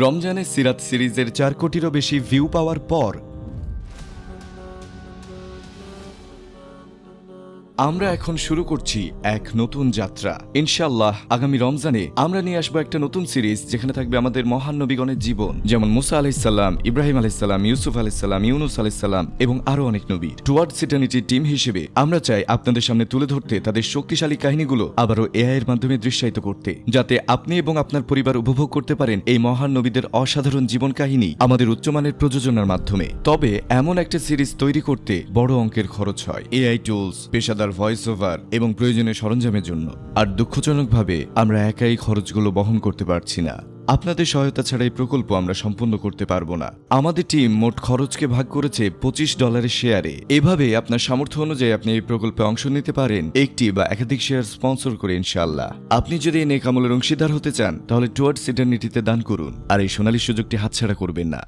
রমজানে সিরাত সিরিজের 4 কোটিরও বেশি ভিউ পাওয়ার পর আমরা এখন শুরু করছি এক নতুন যাত্রা। ইনশাআল্লাহ আগামী রমজানে আমরা নিয়ে আসবো একটা নতুন সিরিজ, যেখানে থাকবে আমাদের মহান নবীগণের জীবন, যেমন মুসা আলাইহিসসালাম, ইব্রাহিম আলাইহিসসালাম, ইউসুফ আলাইহিসসালাম, ইউনুস আলাইহিসসালাম এবং আরো অনেক নবীর। টুয়ার্ডস ইটারনিটি টিম হিসেবে আমরা চাই আপনাদের সামনে তুলে ধরতে তাদের শক্তিশালী কাহিনীগুলো, আবারও এআই এর মাধ্যমে দৃশ্যায়িত করতে, যাতে আপনি এবং আপনার পরিবার উপভোগ করতে পারেন এই মহান নবীদের অসাধারণ জীবন কাহিনী আমাদের উচ্চমানের প্রযোজনার মাধ্যমে। তবে এমন একটা সিরিজ তৈরি করতে বড় অঙ্কের খরচ হয় এআই টুলস, পেশাদার ভয়েস ওভার এবং প্রয়োজনীয় সরঞ্জামের জন্য। আর দুঃখজনকভাবে আমরা একাই খরচগুলো বহন করতে পারছি না। আপনাদের সহায়তা ছাড়া এই প্রকল্প আমরা সম্পূর্ণ করতে পারবো না। আমাদের টিম মোট খরচকে ভাগ করেছে $25 শেয়ারে। এভাবে আপনার সামর্থ্য অনুযায়ী আপনি এই প্রকল্পে অংশ নিতে পারেন, একটি বা একাধিক শেয়ার স্পন্সর করে ইনশাআল্লাহ। আপনি যদি এই নেক আমলের অংশীদার হতে চান, তাহলে টুয়ার্ডস ইটারনিটিতে দান করুন, আর এই সোনালী সুযোগটি হাতছাড়া করবেন না।